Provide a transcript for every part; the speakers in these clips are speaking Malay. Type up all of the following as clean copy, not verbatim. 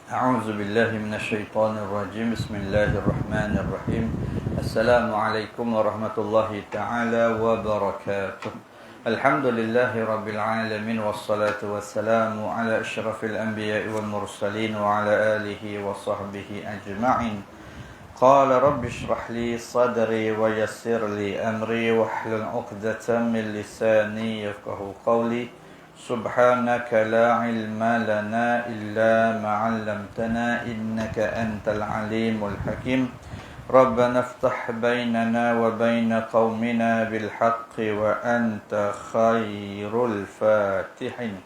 أعوذ بالله من الشيطان الرجيم بسم الله الرحمن الرحيم السلام عليكم ورحمة الله تعالى وبركاته الحمد لله رب العالمين والصلاة والسلام على أشرف الأنبياء والمرسلين وعلى آله وصحبه أجمعين قال رب اشرح لي صدري ويسر لي أمري واحلل عقدة من لساني يفقه قولي سبحانك لا علم لنا إلا ما علمتنا إنك أنت العليم الحكيم ربنا افتح بيننا وبين قومنا بالحق وأنت خير الفاتحين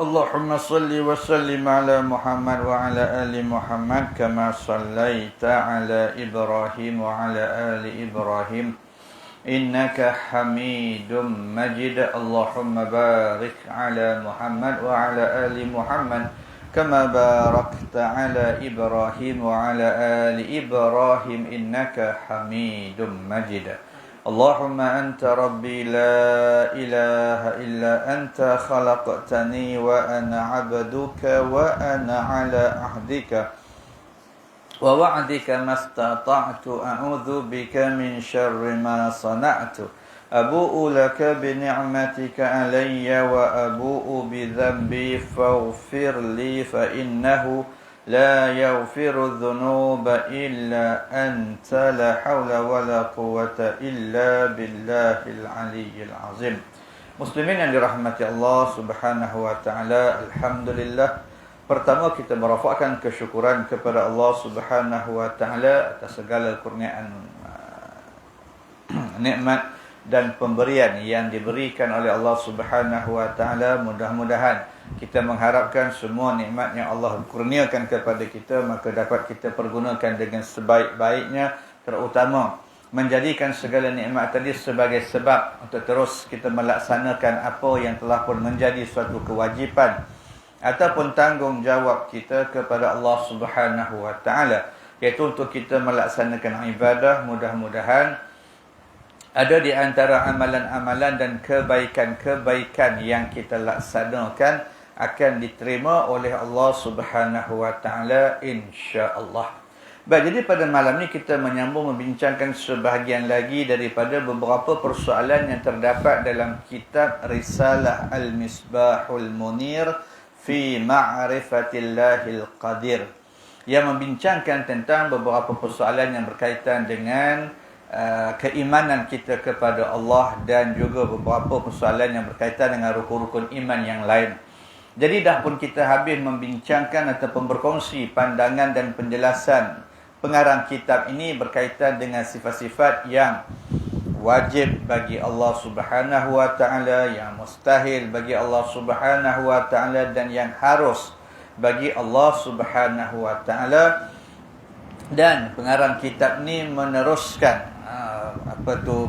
اللهم صل وسلم على محمد وعلى آل محمد كما صليت على إبراهيم وعلى آل إبراهيم إنك حميد مجيد اللهم بارك على محمد وعلى آل محمد كما باركت على إبراهيم وعلى آل إبراهيم إنك حميد مجيد اللهم أنت ربي لا إله إلا أنت خلقتني وأنا عبدك وأنا على عهدك ووعدك ما استطعت أعوذ بك من شر ما صنعت أبوء لك بنعمتك علي وأبوء بذنبي فاغفر لي فإنه لا يغفر الذنوب إلا أنت لا حول ولا قوة إلا بالله العلي العظيم Muslimin yang dirahmati Allah Subhanahu wa taala, alhamdulillah. Pertama kita merafakkan kesyukuran kepada Allah Subhanahu wa taala atas segala kurniaan nikmat dan pemberian yang diberikan oleh Allah Subhanahu wa taala. Mudah-mudahan kita mengharapkan semua nikmat yang Allah kurniakan kepada kita maka dapat kita pergunakan dengan sebaik-baiknya, terutama menjadikan segala nikmat tadi sebagai sebab untuk terus kita melaksanakan apa yang telah pun menjadi suatu kewajipan ataupun tanggungjawab kita kepada Allah Subhanahu wa taala, iaitu untuk kita melaksanakan ibadah. Mudah-mudahan ada di antara amalan-amalan dan kebaikan-kebaikan yang kita laksanakan akan diterima oleh Allah Subhanahu wa taala insya-Allah. Baik, jadi pada malam ni kita menyambung membincangkan sebahagian lagi daripada beberapa persoalan yang terdapat dalam kitab Risalah Al-Misbahul Munir fi Ma'rifatillahil Qadir, yang membincangkan tentang beberapa persoalan yang berkaitan dengan keimanan kita kepada Allah dan juga beberapa persoalan yang berkaitan dengan rukun-rukun iman yang lain. Jadi dah pun kita habis membincangkan ataupun berkongsi pandangan dan penjelasan pengarang kitab ini berkaitan dengan sifat-sifat yang wajib bagi Allah Subhanahu wa taala, yang mustahil bagi Allah Subhanahu wa taala dan yang harus bagi Allah Subhanahu wa taala. Dan pengarang kitab ni meneruskan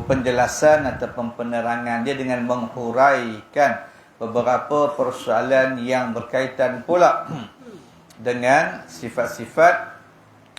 penjelasan ataupun penerangan dia dengan menghuraikan beberapa persoalan yang berkaitan pula dengan sifat-sifat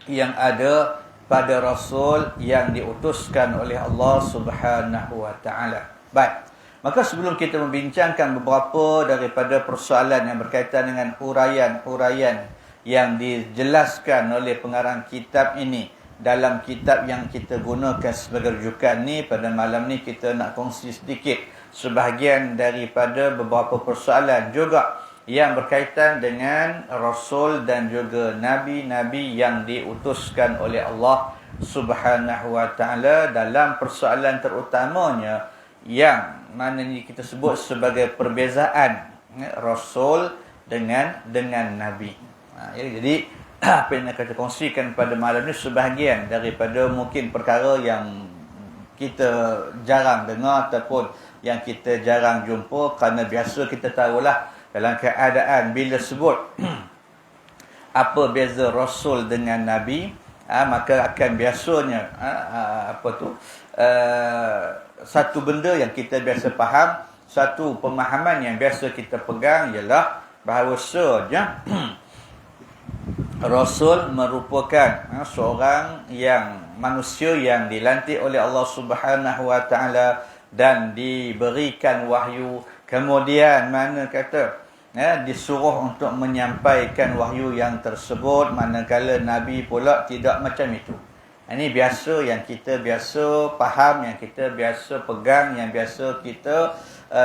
yang ada pada Rasul yang diutuskan oleh Allah Subhanahu wa taala. Baik. Maka sebelum kita membincangkan beberapa daripada persoalan yang berkaitan dengan huraian-huraian yang dijelaskan oleh pengarang kitab ini dalam kitab yang kita gunakan sebagai rujukan ni, pada malam ni kita nak kongsi sedikit sebahagian daripada beberapa persoalan juga yang berkaitan dengan Rasul dan juga Nabi-Nabi yang diutuskan oleh Allah Subhanahu wa ta'ala, dalam persoalan terutamanya yang mana ni kita sebut sebagai perbezaan Rasul dengan Nabi. Jadi apa yang akan kita kongsikan pada malam ni sebahagian daripada mungkin perkara yang kita jarang dengar ataupun yang kita jarang jumpa, kerana biasa kita tahulah dalam keadaan bila sebut apa beza Rasul dengan Nabi, maka akan biasanya satu benda yang kita biasa faham, satu pemahaman yang biasa kita pegang ialah bahawasanya Rasul merupakan seorang yang manusia yang dilantik oleh Allah Subhanahu wa taala dan diberikan wahyu. Kemudian mana kata disuruh untuk menyampaikan wahyu yang tersebut, manakala Nabi pula tidak macam itu. Ini biasa yang kita biasa faham, yang kita biasa pegang, yang biasa kita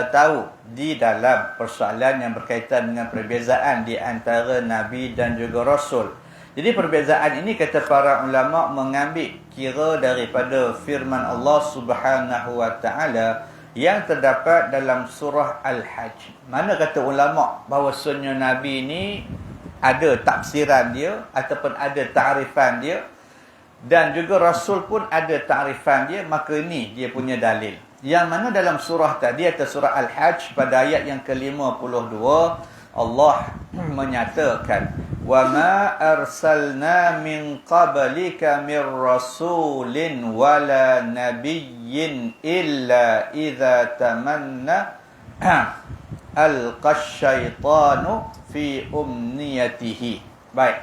tahu di dalam persoalan yang berkaitan dengan perbezaan di antara Nabi dan juga Rasul. Jadi perbezaan ini kata para ulama mengambil kira daripada firman Allah Subhanahu wa taala yang terdapat dalam surah Al-Hajj. Mana kata ulama bahawasanya Nabi ini ada tafsiran dia ataupun ada ta'rifan dia, dan juga Rasul pun ada ta'rifan dia, maka ini dia punya dalil. Yang mana dalam surah tadi atau surah Al-Hajj pada ayat yang ke-52 Allah menyatakan wa ma arsalna min qablika mir rasulin wala nabiyyin illa idza tamanna alqasyaitanu fi umniyatihi. Baik.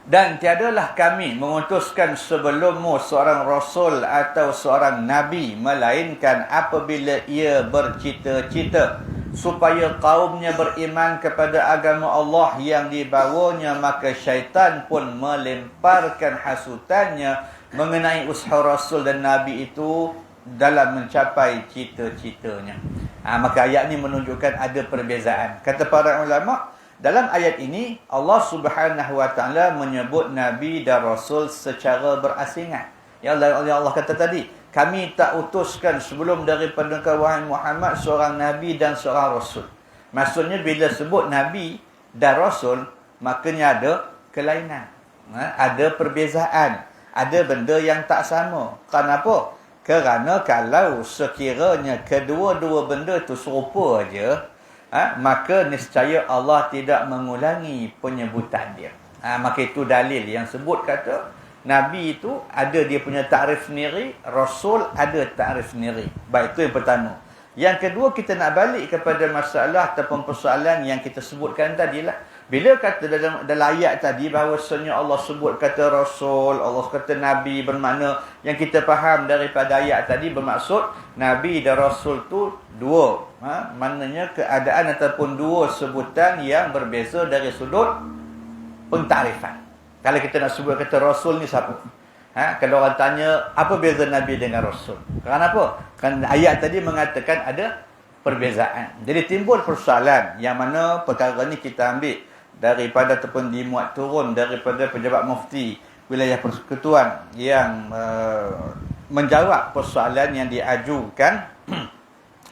Dan tiadalah kami mengutuskan sebelummu seorang rasul atau seorang nabi, melainkan apabila ia bercita-cita supaya kaumnya beriman kepada agama Allah yang dibawanya, maka syaitan pun melemparkan hasutannya mengenai usaha rasul dan nabi itu dalam mencapai cita-citanya. Maka ayat ini menunjukkan ada perbezaan. Kata para ulama, dalam ayat ini Allah Subhanahu wa taala menyebut nabi dan rasul secara berasingan. Ya Allah kata tadi, kami tak utuskan sebelum daripada wahai Muhammad seorang nabi dan seorang rasul. Maksudnya bila sebut nabi dan rasul, maknanya ada kelainan. Ada perbezaan, ada benda yang tak sama. Kenapa? Kerana kalau sekiranya kedua-dua benda itu serupa aja, maka niscaya Allah tidak mengulangi penyebutan dia. Maka itu dalil yang sebut kata Nabi itu ada dia punya takrif sendiri, Rasul ada takrif sendiri. Baik, itu yang pertama. Yang kedua, kita nak balik kepada masalah ataupun persoalan yang kita sebutkan tadilah. Bila kata dalam ayat tadi bahawasanya Allah sebut kata Rasul, Allah kata Nabi, bermakna yang kita faham daripada ayat tadi bermaksud Nabi dan Rasul tu dua. Maknanya keadaan ataupun dua sebutan yang berbeza dari sudut pentarifan. Kalau kita nak sebut kata Rasul ni siapa? Kalau orang tanya, apa beza Nabi dengan Rasul? Kenapa? Kan ayat tadi mengatakan ada perbezaan. Jadi timbul persoalan yang mana perkara ni kita ambil daripada ataupun dimuat turun daripada pejabat mufti wilayah persekutuan yang menjawab persoalan yang diajukan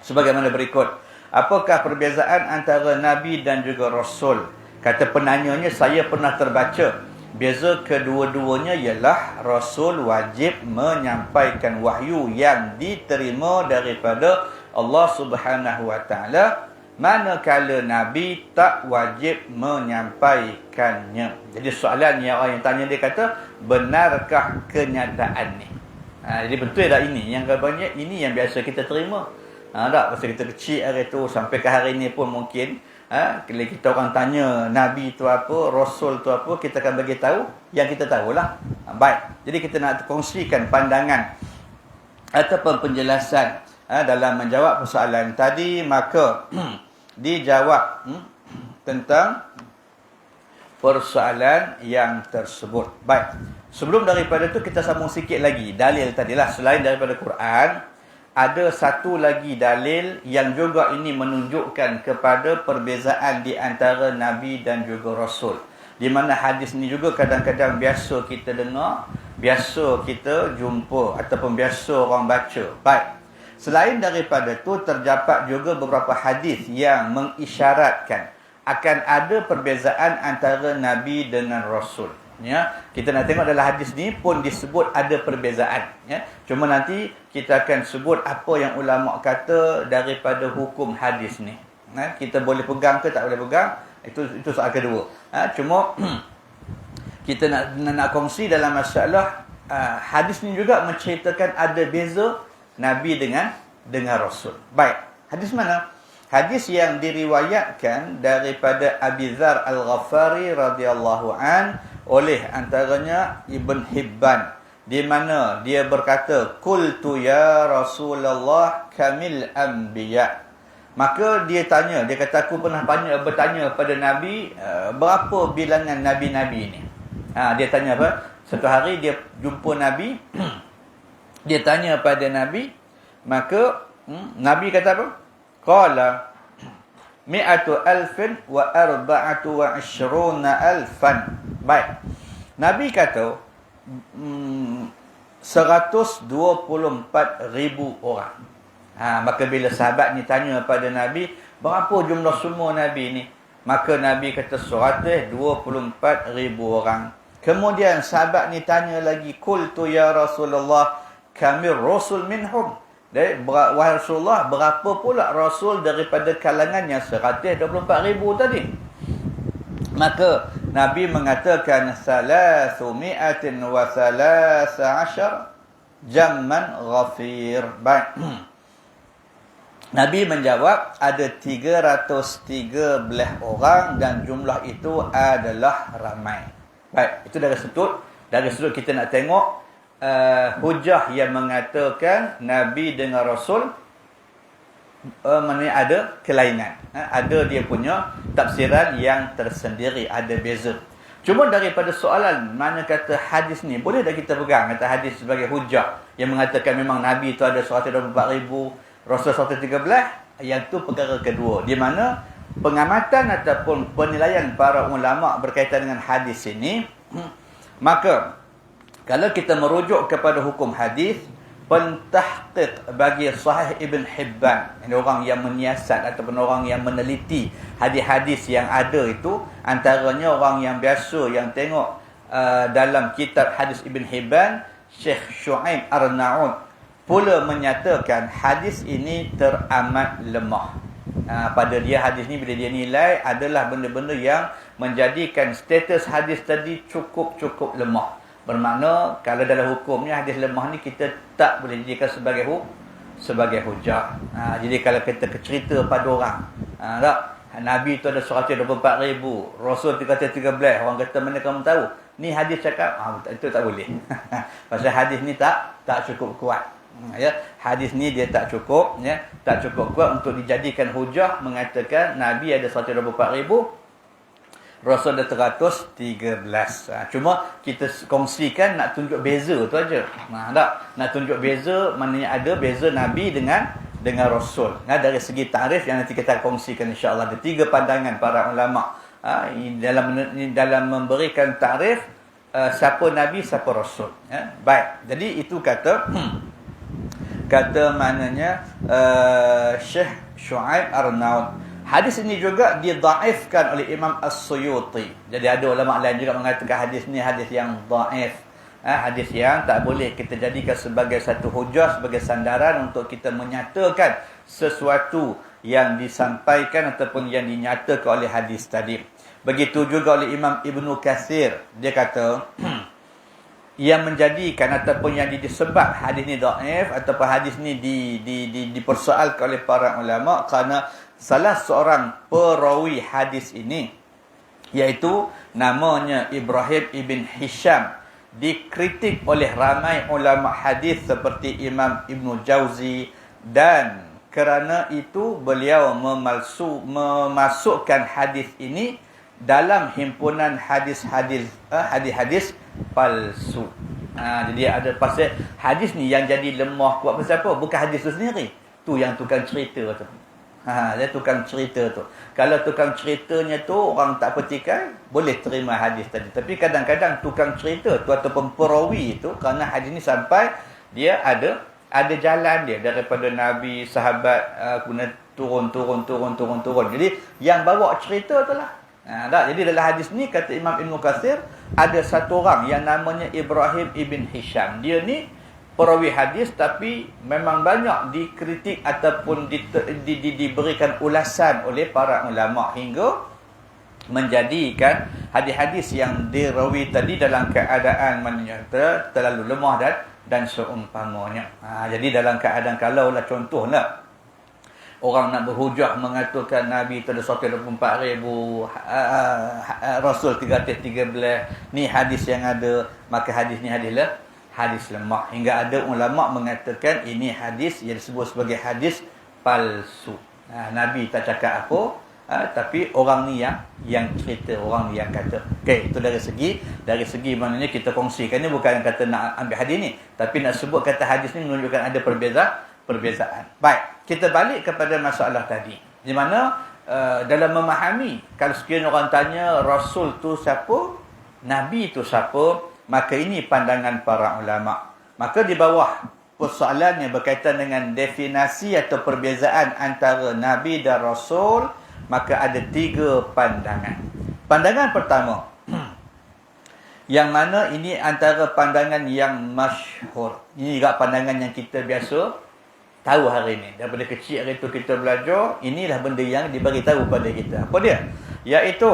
sebagaimana berikut. Apakah perbezaan antara Nabi dan juga Rasul? Kata penanyanya, saya pernah terbaca beza kedua-duanya ialah Rasul wajib menyampaikan wahyu yang diterima daripada Allah Subhanahu wa taala, manakala Nabi tak wajib menyampaikannya. Jadi soalan yang orang yang tanya dia kata, benarkah kenyataan ni? Jadi betul tak ini? Yang banyak ini yang biasa kita terima. Tak, masa kita kecil hari tu sampai ke hari ni pun mungkin kalau kita orang tanya Nabi tu apa, Rasul tu apa, kita akan bagi tahu yang kita tahulah. Baik. Jadi kita nak kongsikan pandangan ataupun penjelasan dalam menjawab persoalan tadi. Maka dijawab tentang persoalan yang tersebut. Baik. Sebelum daripada tu kita sambung sikit lagi dalil tadilah. Selain daripada Quran, ada satu lagi dalil yang juga ini menunjukkan kepada perbezaan di antara Nabi dan juga Rasul. Di mana hadis ni juga kadang-kadang biasa kita dengar, biasa kita jumpa ataupun biasa orang baca. Baik. Selain daripada itu, terdapat juga beberapa hadis yang mengisyaratkan akan ada perbezaan antara Nabi dengan Rasul. Ya, kita nak tengok dalam hadis ni pun disebut ada perbezaan. Ya, cuma nanti kita akan sebut apa yang ulama kata daripada hukum hadis ni. Kita boleh pegang ke tak boleh pegang? Itu soal kedua. Cuma kita nak kongsi dalam masalah hadis ni juga menceritakan ada beza Nabi dengan Rasul. Baik, hadis mana? Hadis yang diriwayatkan daripada Abi Dzar Al-Ghafari radhiyallahu an oleh antaranya Ibn Hibban, di mana dia berkata, qultu ya Rasulullah kamil anbiya. Maka dia tanya, dia kata aku pernah bertanya pada Nabi, berapa bilangan Nabi-Nabi ini. Dia tanya apa? Satu hari dia jumpa Nabi, dia tanya pada Nabi, maka Nabi kata apa? Qala mi'atu alfin wa arba'atu wa ishruna alfan. Baik. Nabi kata 124,000 orang. Maka bila sahabat ni tanya pada Nabi, berapa jumlah semua Nabi ni? Maka Nabi kata 124,000 orang. Kemudian sahabat ni tanya lagi, qultu ya Rasulullah, kamir rasul minhum. Wahai Rasulullah, berapa pula rasul daripada kalangan yang 124,000 tadi? Maka Nabi mengatakan 313 jamman ghafir. Baik. Nabi menjawab ada 313 orang dan jumlah itu adalah ramai. Baik, itu dari sudut kita nak tengok hujah yang mengatakan Nabi dengan Rasul ada kelainan. Ada dia punya tafsiran yang tersendiri, ada beza. Cuma daripada soalan mana kata hadis ni, boleh tak kita pegang kata hadis sebagai hujah yang mengatakan memang Nabi itu ada 124,000, Rasul 113, yang tu perkara kedua. Di mana pengamatan ataupun penilaian para ulama berkaitan dengan hadis ini, maka kalau kita merujuk kepada hukum hadis, pentahqiq bagi Sahih Ibn Hibban, ini orang yang menyiasat ataupun orang yang meneliti hadis-hadis yang ada itu, antaranya orang yang biasa yang tengok dalam kitab hadis Ibn Hibban, Syekh Shu'aib Arnaud pula menyatakan hadis ini teramat lemah. Pada dia hadis ni bila dia nilai adalah benda-benda yang menjadikan status hadis tadi cukup lemah. Bermakna kalau dalam hukumnya hadis lemah ni kita tak boleh jadikan sebagai hujah. Jadi kalau kita cerita pada orang, tak, Nabi tu ada 124,000, Rasul 313, orang kata mana kamu tahu? Ni hadis cakap, itu tak boleh. Pasal hadis ni tak cukup kuat. Ya, hadis ni dia tak cukup, ya, tak cukup kuat untuk dijadikan hujah mengatakan Nabi ada 124,000, Rasul ada 113. Cuma kita kongsikan nak tunjuk beza tu aja. Tak, nak tunjuk beza, maknanya ada beza Nabi dengan Rasul. Dari segi tarikh yang nanti kita kongsikan insya-Allah, ada 3 pandangan para ulama dalam memberikan tarikh siapa Nabi, siapa Rasul. Baik. Jadi itu kata maknanya Syekh Shu'aib Arnaud. Hadis ini juga didaifkan oleh Imam As-Suyuti. Jadi ada ulama lain juga mengatakan hadis ni hadis yang daif. Hadis yang tak boleh kita jadikan sebagai satu hujah, sebagai sandaran untuk kita menyatakan sesuatu yang disampaikan ataupun yang dinyatakan oleh hadis tadi. Begitu juga oleh Imam Ibnu Katsir. Dia kata yang menjadikan ataupun yang disebab hadis ni dhaif ataupun hadis ni dipersoalkan oleh para ulama kerana salah seorang perawi hadis ini, iaitu namanya Ibrahim ibn Hisham, dikritik oleh ramai ulama hadis seperti Imam Ibn Jauzi, dan kerana itu beliau memasukkan hadis ini dalam himpunan hadis-hadis palsu. Jadi ada pasal hadis ni yang jadi lemah kuat pasal apa? Bukan hadis tu sendiri. Tu yang tukang cerita tu. Dia tukang cerita tu. Kalau tukang ceritanya tu orang tak petikai, boleh terima hadis tadi. Tapi kadang-kadang tukang cerita tu ataupun perawi tu, kerana hadis ni sampai dia ada jalan dia daripada Nabi, sahabat, guna turun. Jadi yang bawa cerita tu lah. Jadi dalam hadis ni kata Imam Ibn Katsir, ada satu orang yang namanya Ibrahim ibn Hisham. Dia ni perawi hadis tapi memang banyak dikritik ataupun diberikan ulasan oleh para ulama hingga menjadikan hadis-hadis yang dirawi tadi dalam keadaan menyata terlalu lemah dan seumpamanya. Jadi dalam keadaan kalaulah contohlah orang nak berhujah mengatakan Nabi itu ada 124,000, Rasul 313, ni hadis yang ada, maka hadis ni hadis lemah. Hingga ada ulama mengatakan ini hadis yang disebut sebagai hadis palsu. Nabi tak cakap apa, tapi orang ni yang cerita, orang ni yang kata. Okey, itu dari segi maknanya kita kongsikan. Ini bukan kata nak ambil hadis ni, tapi nak sebut kata hadis ni menunjukkan ada perbezaan. Baik, kita balik kepada masalah tadi. Di mana dalam memahami, kalau sekiranya orang tanya Rasul tu siapa, Nabi tu siapa, maka ini pandangan para ulama. Maka di bawah persoalan yang berkaitan dengan definisi atau perbezaan antara Nabi dan Rasul, maka ada 3 pandangan. Pandangan pertama, yang mana ini antara pandangan yang masyhur. Ini juga pandangan yang kita biasa tahu hari ini. Daripada kecil hari itu kita belajar, inilah benda yang diberitahu pada kita. Apa dia? Iaitu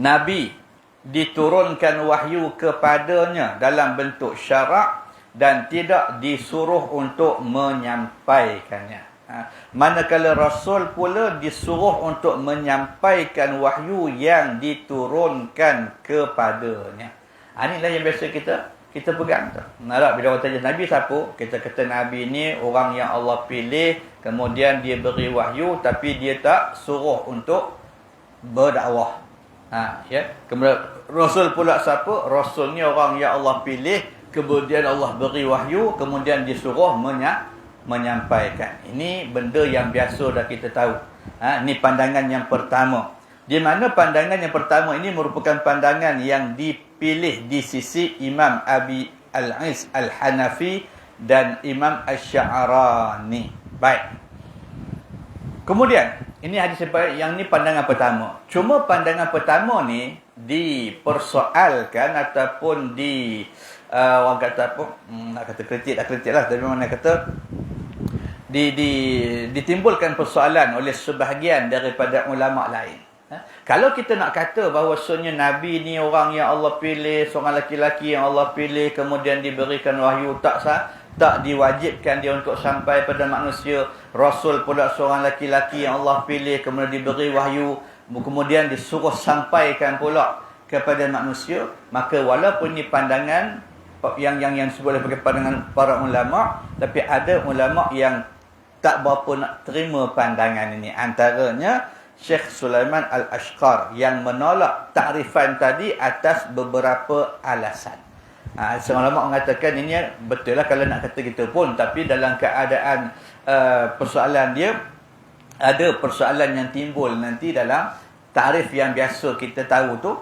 Nabi diturunkan wahyu kepadanya dalam bentuk syarak dan tidak disuruh untuk menyampaikannya. Manakala Rasul pula disuruh untuk menyampaikan wahyu yang diturunkan kepadanya. Inilah yang biasa kita pegang tu. Nak bila orang tanya Nabi siapa, kita kata Nabi ni orang yang Allah pilih, kemudian dia beri wahyu tapi dia tak suruh untuk berdakwah. Ya. Kemudian Rasul pula siapa? Rasul ni orang yang Allah pilih, kemudian Allah beri wahyu, kemudian disuruh menyampaikan. Ini benda yang biasa dah kita tahu. Ini pandangan yang pertama. Di mana pandangan yang pertama ini merupakan pandangan yang dipilih di sisi Imam Abi Al-Is Al-Hanafi dan Imam Asy-Sya'rani. Baik. Kemudian, ini hadis yang ni pandangan pertama. Cuma pandangan pertama ni dipersoalkan ataupun orang kata apa? Nak kata kritik lah, tapi mana kata ditimbulkan persoalan oleh sebahagian daripada ulama lain. Kalau kita nak kata bahawasanya Nabi ni orang yang Allah pilih, seorang lelaki yang Allah pilih, kemudian diberikan wahyu, tak diwajibkan dia untuk sampai pada manusia. Rasul pula seorang lelaki yang Allah pilih, kemudian diberi wahyu, kemudian disuruh sampaikan pula kepada manusia. Maka walaupun ini pandangan yang disebut oleh pandangan para ulama, tapi ada ulama yang tak berapa nak terima pandangan ini. Antaranya Syekh Sulaiman Al-Ashqar yang menolak takrifan tadi atas beberapa alasan. Seorang ulama mengatakan ini betul lah kalau nak kata gitu pun, tapi dalam keadaan persoalan dia, ada persoalan yang timbul nanti dalam takrif yang biasa kita tahu tu.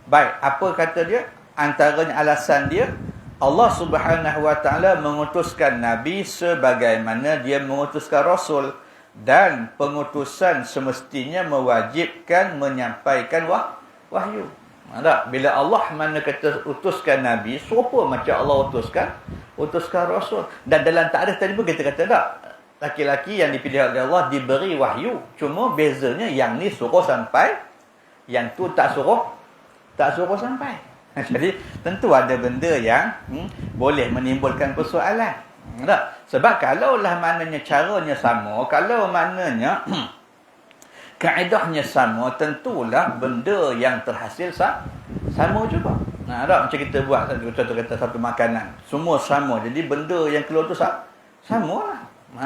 Baik, apa kata dia? Antaranya alasan dia, Allah Subhanahu Wa Taala mengutuskan Nabi sebagaimana dia mengutuskan Rasul, dan pengutusan semestinya mewajibkan menyampaikan wahyu. Tak? Bila Allah mana kata utuskan Nabi, serupa macam Allah utuskan Rasul. Dan dalam takrif tadi pun kita kata tak, laki-laki yang dipilih oleh Allah diberi wahyu. Cuma bezanya yang ni suruh sampai, yang tu tak suruh sampai. Jadi tentu ada benda yang boleh menimbulkan persoalan. Tak? Sebab kalaulah maknanya caranya sama, kalau maknanya kaedahnya sama, tentulah benda yang terhasil sama juga. Tak? Macam kita buat contoh kata satu makanan, semua sama, jadi benda yang keluar tu sama lah.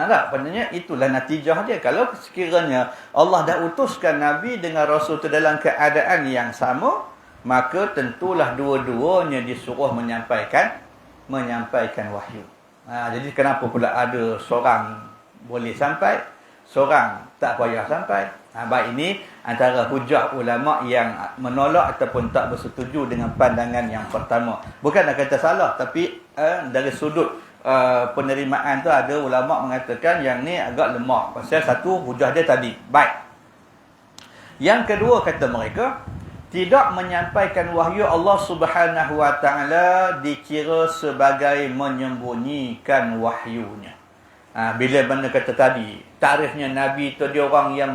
Tak? Maknanya itulah natijah dia. Kalau sekiranya Allah dah utuskan Nabi dengan Rasul tu dalam keadaan yang sama, maka tentulah dua-duanya disuruh menyampaikan wahyu. Jadi kenapa pula ada seorang boleh sampai, seorang tak payah sampai? Baik, ini antara hujah ulama yang menolak ataupun tak bersetuju dengan pandangan yang pertama. Bukan nak kata salah, tapi dari sudut penerimaan tu ada ulama mengatakan yang ni agak lemah. Pasal satu hujah dia tadi. Baik. Yang kedua kata mereka, tidak menyampaikan wahyu Allah Subhanahu Wa Taala dikira sebagai menyembunyikan wahyunya. Bila mana kata tadi, takrifnya Nabi itu dia orang yang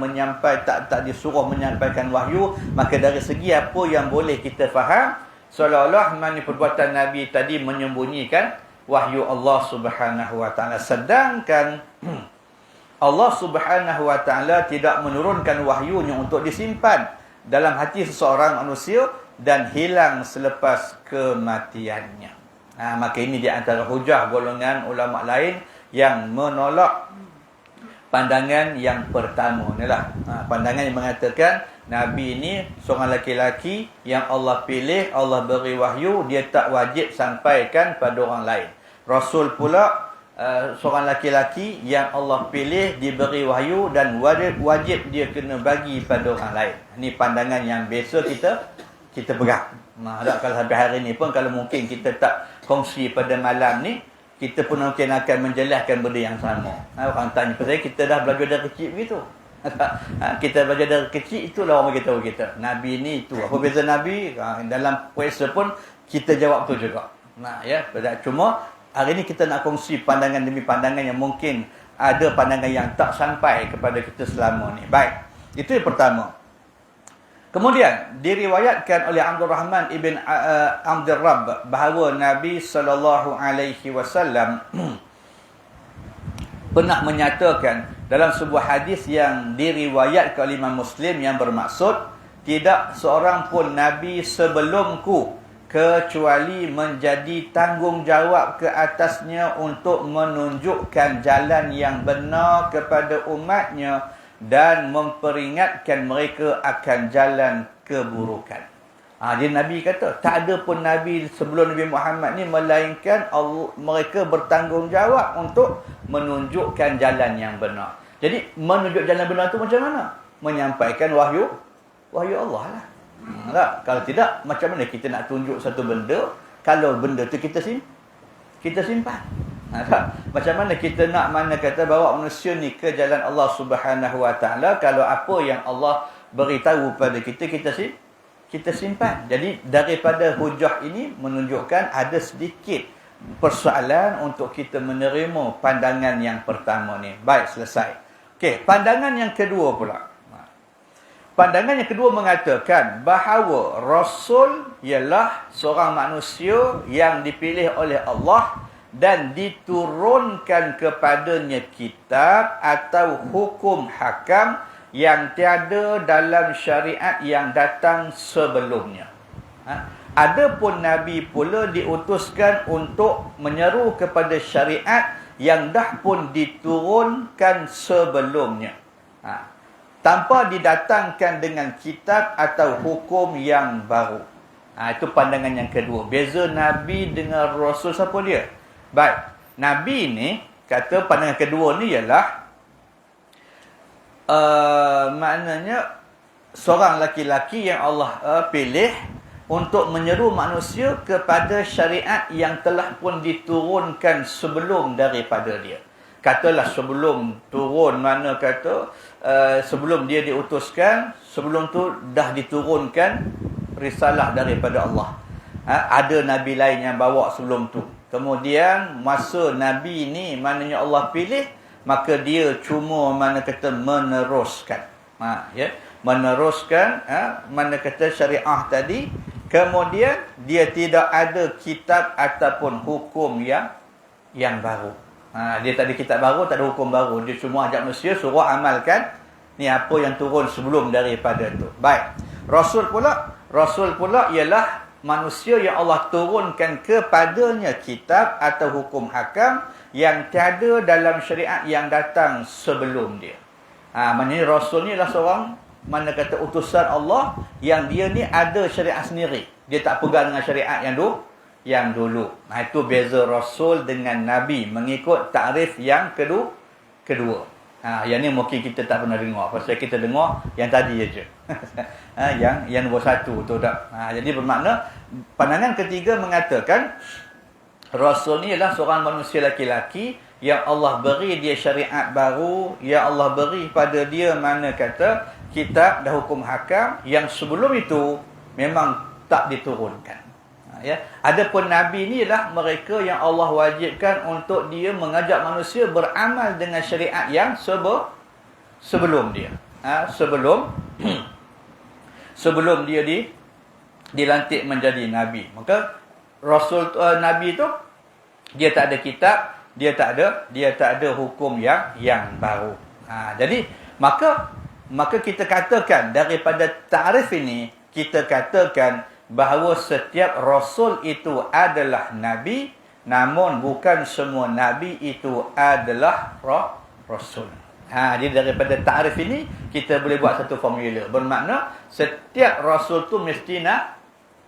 tak disuruh menyampaikan wahyu, maka dari segi apa yang boleh kita faham, seolah-olah mana perbuatan Nabi tadi menyembunyikan wahyu Allah Subhanahu Wa Taala. Sedangkan Allah Subhanahu Wa Taala tidak menurunkan wahyunya untuk disimpan dalam hati seseorang manusia dan hilang selepas kematiannya. Maka ini di antara hujah golongan ulama lain yang menolak pandangan yang pertama inilah. Pandangan yang mengatakan Nabi ini seorang lelaki yang Allah pilih, Allah beri wahyu, dia tak wajib sampaikan pada orang lain. Rasul pula seorang lelaki yang Allah pilih, diberi wahyu dan wajib dia kena bagi pada orang lain. Ini pandangan yang biasa kita pegang. Kalau sampai hari ni pun kalau mungkin kita tak kongsi pada malam ni, kita pun mungkin akan menjelaskan benda yang sama. Orang tanya pasal kita dah belajar dari kecil begitu. Kita belajar dari kecil, itulah orang beritahu kita. Nabi ni itu. Apa beza Nabi? Dalam puasa pun kita jawab tu juga. Cuma hari ni kita nak kongsi pandangan demi pandangan yang mungkin ada pandangan yang tak sampai kepada kita selama ni. Baik. Itu yang pertama. Kemudian diriwayatkan oleh Abdul Rahman ibn Abdul Rabb bahawa Nabi SAW pernah menyatakan dalam sebuah hadis yang diriwayatkan oleh Imam Muslim yang bermaksud, tidak seorang pun Nabi sebelumku kecuali menjadi tanggungjawab ke atasnya untuk menunjukkan jalan yang benar kepada umatnya dan memperingatkan mereka akan jalan keburukan. Jadi Nabi kata, tak ada pun Nabi sebelum Nabi Muhammad ni melainkan mereka bertanggungjawab untuk menunjukkan jalan yang benar. Jadi menunjuk jalan benar tu macam mana? Menyampaikan wahyu Allah lah. Kalau tidak, macam mana kita nak tunjuk satu benda kalau benda tu kita simpan? Macam mana kita nak bawa manusia ni ke jalan Allah Subhanahu Wa Taala kalau apa yang Allah beritahu pada kita simpan. Jadi daripada hujah ini menunjukkan ada sedikit persoalan untuk kita menerima pandangan yang pertama ni. Baik, selesai. Okey, pandangan yang kedua pula. Pandangan yang kedua mengatakan bahawa Rasul ialah seorang manusia yang dipilih oleh Allah dan diturunkan kepadanya kitab atau hukum hakam yang tiada dalam syariat yang datang sebelumnya. Adapun Nabi pula diutuskan untuk menyeru kepada syariat yang dah pun diturunkan sebelumnya, tanpa didatangkan dengan kitab atau hukum yang baru. Itu pandangan yang kedua. Beza Nabi dengan Rasul siapa dia? Baik, Nabi ni kata pandangan kedua ni ialah maknanya seorang laki-laki yang Allah pilih untuk menyeru manusia kepada syariat yang telah pun diturunkan sebelum daripada dia. Katalah sebelum turun, mana kata sebelum dia diutuskan, sebelum tu dah diturunkan risalah daripada Allah. Ada Nabi lain yang bawa sebelum tu. Kemudian masa Nabi ni maknanya Allah pilih, maka dia cuma meneruskan. Meneruskan mana kata syariah tadi. Kemudian dia tidak ada kitab ataupun hukum yang baru. Dia tak ada kitab baru, tak ada hukum baru. Dia cuma ajak manusia suruh amalkan ni apa yang turun sebelum daripada tu. Baik. Rasul pula ialah manusia yang Allah turunkan kepadanya kitab atau hukum hakam yang tiada dalam syariat yang datang sebelum dia. Maknanya Rasul ni adalah seorang mana kata utusan Allah yang dia ni ada syariat sendiri. Dia tak pegang dengan syariat yang dulu. Itu beza Rasul dengan Nabi mengikut takrif yang kedua. Yang ni mungkin kita tak pernah dengar. Pasal kita dengar yang tadi je. Yang nombor satu tu tak. Jadi bermakna pandangan ketiga mengatakan Rasul ni adalah seorang manusia laki-laki yang Allah beri dia syariat baru, yang Allah beri pada dia mana kata kitab dan hukum hakam yang sebelum itu memang tak diturunkan. Adapun Nabi ni adalah mereka yang Allah wajibkan untuk dia mengajak manusia beramal dengan syariat yang sebelum dia. Sebelum dia dilantik menjadi Nabi. Maka Rasul Nabi tu dia tak ada kitab, dia tak ada hukum yang baru. Jadi maka kita katakan daripada takrif ini kita katakan bahawa setiap Rasul itu adalah Nabi, namun bukan semua Nabi itu adalah Rasul. Jadi daripada ta'rif ini kita boleh buat satu formula. Bermakna setiap rasul tu mesti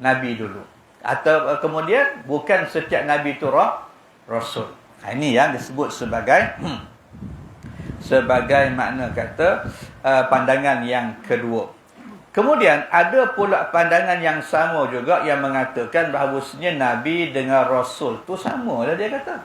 nabi dulu. Atau kemudian bukan setiap nabi tu rasul. Ini yang disebut sebagai sebagai makna kata pandangan yang kedua. Kemudian ada pula pandangan yang sama juga yang mengatakan bahawasanya nabi dengan rasul tu sama lah dia kata.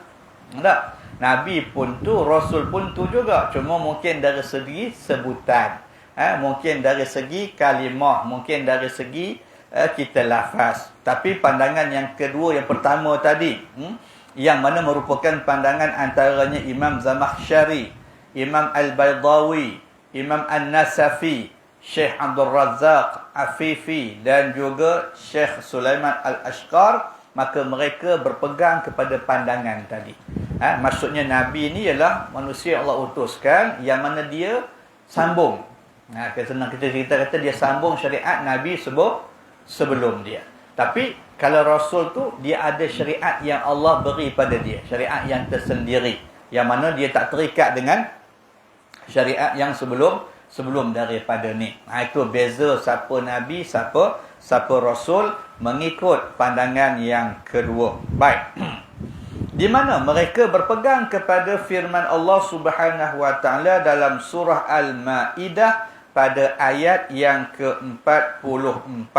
Tak? Nabi pun tu, rasul pun tu juga. Cuma mungkin dari segi sebutan. Mungkin dari segi kalimah. Mungkin dari segi kita lafaz. Tapi pandangan yang kedua, yang pertama tadi. Yang mana merupakan pandangan antaranya Imam Zamakhsyari, Imam Al-Baydawi, Imam An-Nasafi, Syekh Abdul Razak Afifi dan juga Syekh Sulaiman Al-Ashqar. Maka mereka berpegang kepada pandangan tadi. Maksudnya Nabi ni ialah manusia Allah utuskan yang mana dia sambung. Senang kita kata dia sambung syariat Nabi sebelum dia. Tapi kalau Rasul tu dia ada syariat yang Allah beri pada dia, syariat yang tersendiri, yang mana dia tak terikat dengan syariat yang sebelum daripada ni. Itu beza siapa Nabi, siapa Rasul, mengikut pandangan yang kedua. Baik. Di mana mereka berpegang kepada firman Allah Subhanahu wa taala dalam surah Al-Maidah pada ayat yang ke-44.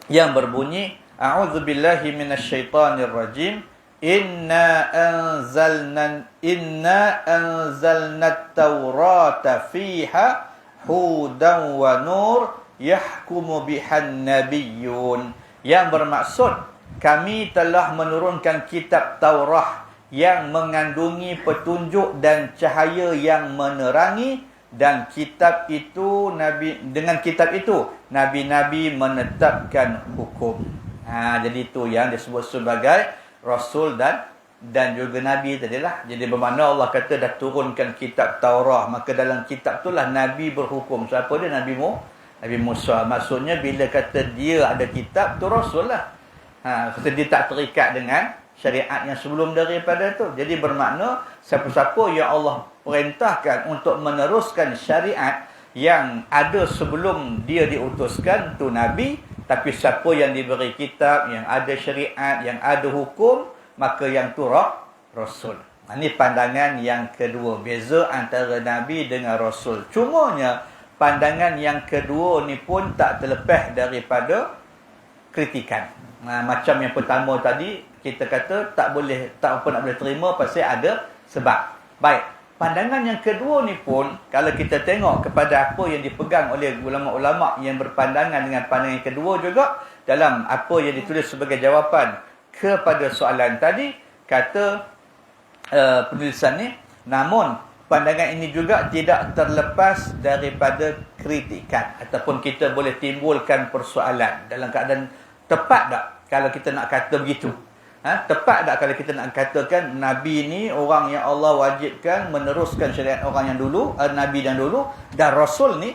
Yang berbunyi, A'udzubillahi minasyaitonirrajim. Inna anzalna at-taurata fiha hudan wa nur yahkumu bihan nabiyyun. Yang bermaksud kami telah menurunkan kitab Taurah yang mengandungi petunjuk dan cahaya yang menerangi, dan kitab itu dengan kitab itu nabi-nabi menetapkan hukum. Jadi itu yang disebut sebagai rasul dan juga nabi tadilah. Jadi bermakna Allah kata dah turunkan kitab Taurah, maka dalam kitab itulah nabi berhukum. Siapa dia? Nabi Musa. Maksudnya bila kata dia ada kitab tu rasul lah. Kata dia tak terikat dengan syariat yang sebelum daripada tu. Jadi bermakna siapa-siapa yang Allah perintahkan untuk meneruskan syariat yang ada sebelum dia diutuskan tu nabi. Tapi siapa yang diberi kitab, yang ada syariat, yang ada hukum, maka yang tu rasul. Ini pandangan yang kedua. Beza antara nabi dengan rasul. Cumanya pandangan yang kedua ni pun tak terlepas daripada kritikan. Macam yang pertama tadi, kita kata tak apa nak boleh terima pasal ada sebab. Baik, pandangan yang kedua ni pun, kalau kita tengok kepada apa yang dipegang oleh ulama-ulama yang berpandangan dengan pandangan yang kedua juga, dalam apa yang ditulis sebagai jawapan kepada soalan tadi, kata penulisan ni, namun pandangan ini juga tidak terlepas daripada kritikan, ataupun kita boleh timbulkan persoalan dalam keadaan tepat tak kalau kita nak kata begitu. Tepat tak kalau kita nak katakan Nabi ni orang yang Allah wajibkan meneruskan syariat orang yang dulu, Nabi yang dulu, dan Rasul ni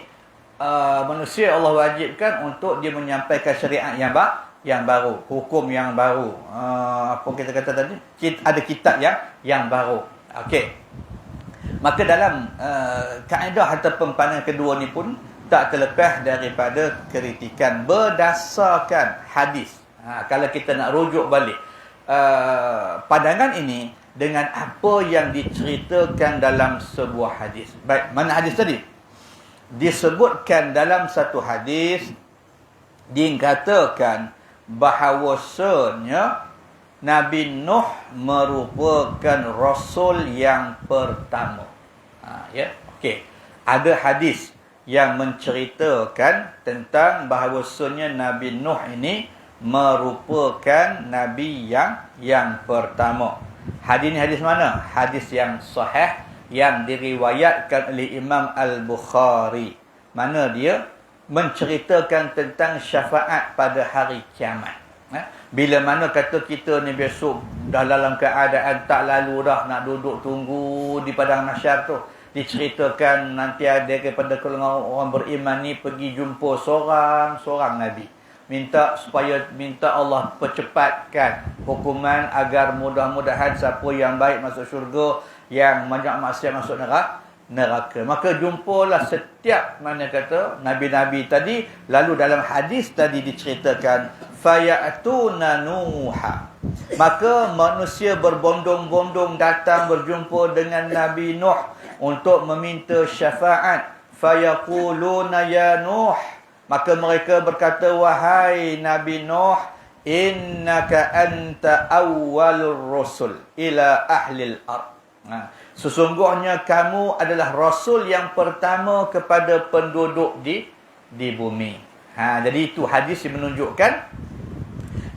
manusia Allah wajibkan untuk dia menyampaikan syariat yang baru, hukum yang baru. Apa kita kata tadi? Ada kitab yang baru. Okey. Maka dalam kaedah ataupun pandangan kedua ni pun tak terlepas daripada kritikan berdasarkan hadis. Kalau kita nak rujuk balik pandangan ini dengan apa yang diceritakan dalam sebuah hadis. Baik, mana hadis tadi? Disebutkan dalam satu hadis, dikatakan bahawasanya Nabi Nuh merupakan rasul yang pertama. Okey. Ada hadis yang menceritakan tentang bahawasanya Nabi Nuh ini merupakan nabi yang pertama. Hadis ni hadis mana? Hadis yang sahih yang diriwayatkan oleh Imam Al-Bukhari. Mana dia menceritakan tentang syafaat pada hari kiamat. Bila mana kata kita ni besok dah dalam keadaan tak lalu dah nak duduk tunggu di padang mahsyar tu, diceritakan nanti ada kepada golongan orang beriman ni pergi jumpa seorang nabi. minta Allah percepatkan hukuman agar mudah-mudahan siapa yang baik masuk syurga, yang banyak maksiat masuk neraka. Maka jumpalah setiap mana kata nabi-nabi tadi. Lalu dalam hadis tadi diceritakan fayatuna nuha, maka manusia berbondong-bondong datang berjumpa dengan Nabi Nuh untuk meminta syafaat. Fayaquluna ya Nuh, maka mereka berkata, wahai Nabi Nuh, innaka anta awwalur rusul ila ahlil ard. Sesungguhnya kamu adalah rasul yang pertama kepada penduduk di bumi. Jadi itu hadis yang menunjukkan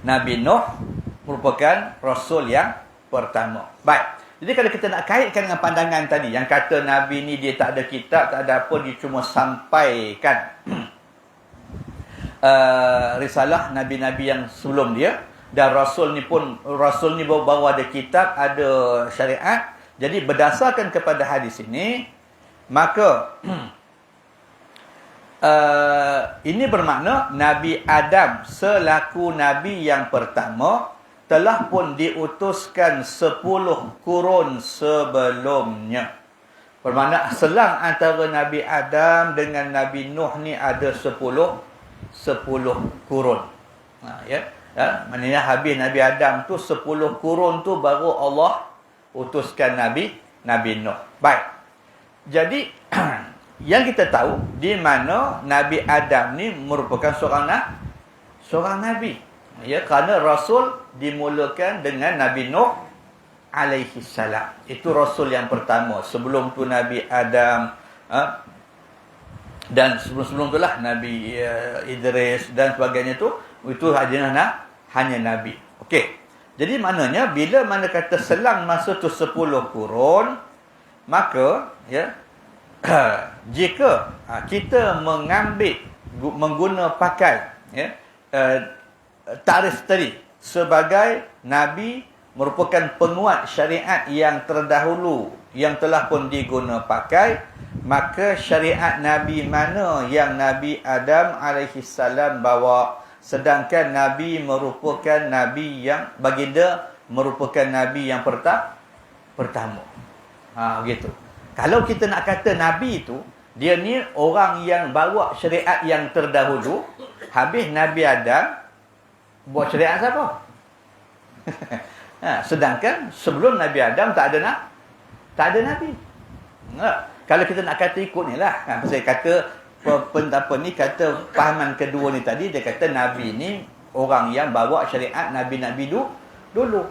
Nabi Nuh merupakan rasul yang pertama. Baik. Jadi kalau kita nak kaitkan dengan pandangan tadi yang kata Nabi ni dia tak ada kitab, tak ada apa, dia cuma sampaikan risalah nabi-nabi yang sebelum dia, dan rasul ni baru ada kitab, ada syariat. Jadi berdasarkan kepada hadis ini, maka ini bermakna Nabi Adam selaku nabi yang pertama telah pun diutuskan 10 kurun sebelumnya. Bermakna selang antara Nabi Adam dengan Nabi Nuh ni ada 10 kurun. Maknanya habis Nabi Adam tu 10 kurun tu baru Allah utuskan Nabi Nuh. Baik. Jadi yang kita tahu di mana Nabi Adam ni merupakan seorang nabi. Kerana rasul dimulakan dengan Nabi Nuh alaihi salam. Itu rasul yang pertama. Sebelum tu Nabi Adam, dan sebelum itulah Nabi Idris dan sebagainya tu, itu hanya nabi. Okey. Jadi maknanya bila mana kata selang masa tu 10 kurun, maka jika kita mengguna pakai tarikh tadi sebagai nabi merupakan penguat syariat yang terdahulu yang telah pun diguna pakai, maka syariat nabi mana yang Nabi Adam alaihi salam bawa, sedangkan nabi merupakan nabi yang baginda merupakan nabi yang pertama. Begitu. Kalau kita nak kata nabi itu dia ni orang yang bawa syariat yang terdahulu, habis Nabi Adam buat syariat siapa? Sedangkan sebelum Nabi Adam tak ada nabi. Kalau kita nak kata ikut ni lah, pasal kata kata pahaman kedua ni tadi, dia kata nabi ni orang yang bawa syariat nabi-nabi dulu.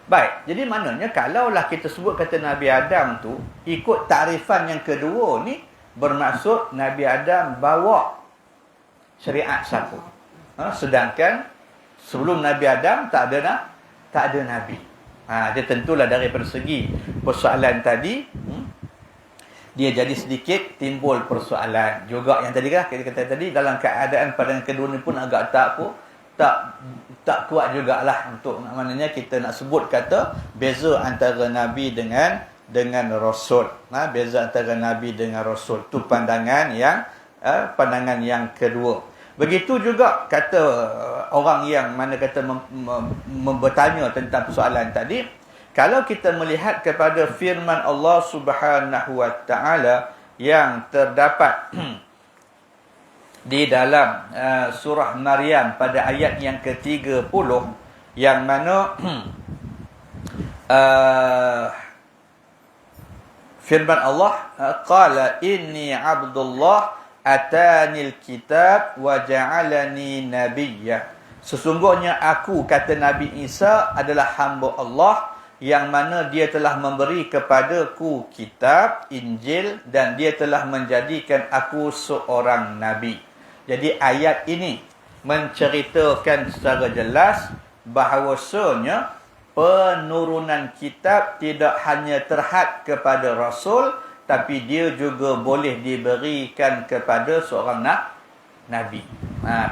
Baik. Jadi maknanya kalaulah kita sebut kata Nabi Adam tu ikut takrifan yang kedua ni, bermaksud Nabi Adam bawa syariat siapa? Sedangkan sebelum Nabi Adam tak ada nabi. Dia tentulah daripada segi persoalan tadi, dia jadi sedikit timbul persoalan juga yang tadi kan kita kata tadi, dalam keadaan pada yang kedua ni pun agak tak kuat jugalah untuk maknanya kita nak sebut kata beza antara nabi dengan rasul. Beza antara nabi dengan rasul tu pandangan yang kedua. Begitu juga kata orang yang mana kata bertanya tentang persoalan tadi, kalau kita melihat kepada firman Allah Subhanahu wa taala yang terdapat di dalam surah Maryam pada ayat yang ke-30, yang mana firman Allah, qala inni abdullah atanil kitab wa ja'alani nabiyya. Sesungguhnya aku, kata Nabi Isa, adalah hamba Allah yang mana dia telah memberi kepadaku kitab Injil dan dia telah menjadikan aku seorang nabi. Jadi ayat ini menceritakan secara jelas bahawasanya penurunan kitab tidak hanya terhad kepada rasul, tapi dia juga boleh diberikan kepada seorang nabi.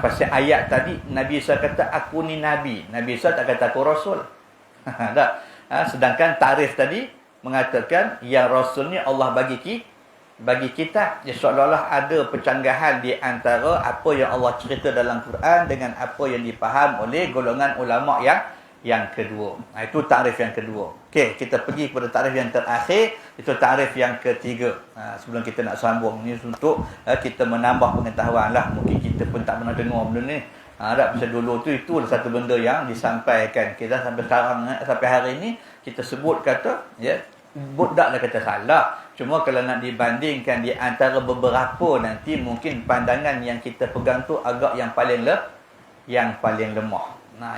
Pasal ayat tadi Nabi Isa kata aku ni nabi. Nabi Isa tak kata aku rasul. Tak. Sedangkan tarikh tadi mengatakan yang rasul ni Allah bagi bagi kita, seolah-olah ada pencanggahan di antara apa yang Allah cerita dalam Quran dengan apa yang dipaham oleh golongan ulama yang kedua. Itu takrif yang kedua. Okey, kita pergi kepada takrif yang terakhir, itu takrif yang ketiga. Sebelum kita nak sambung ni untuk kita menambah pengetahuan lah. Mungkin kita pun tak pernah dengar benda ni. Tak pasal dulu tu itu satu benda yang disampaikan. Kita sampai sekarang, sampai hari ni kita sebut kata taklah kata salah. Cuma kalau nak dibandingkan di antara beberapa nanti mungkin pandangan yang kita pegang tu agak yang paling lemah.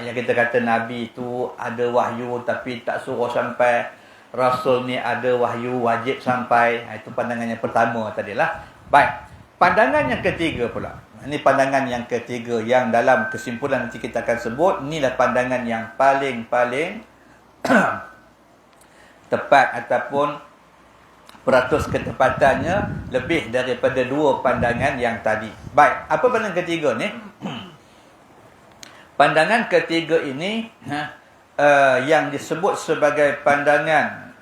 Yang kita kata Nabi tu ada wahyu tapi tak suruh sampai, Rasul ni ada wahyu wajib sampai. Itu pandangan yang pertama tadilah. Baik. Pandangan yang ketiga pula. Ini pandangan yang ketiga yang dalam kesimpulan nanti kita akan sebut, inilah pandangan yang paling tepat ataupun peratus ketepatannya lebih daripada dua pandangan yang tadi. Baik, apa pandangan ketiga ni? Pandangan ketiga ini yang disebut sebagai pandangan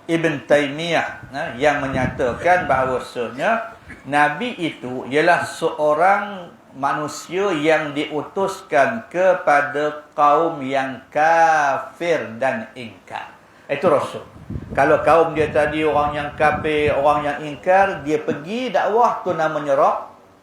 Ibn Taymiyah yang menyatakan bahawasanya Nabi itu ialah seorang manusia yang diutuskan kepada kaum yang kafir dan ingkar. Itu Rasul. Kalau kaum dia tadi orang yang kafir, orang yang ingkar, dia pergi dakwah, tu namanya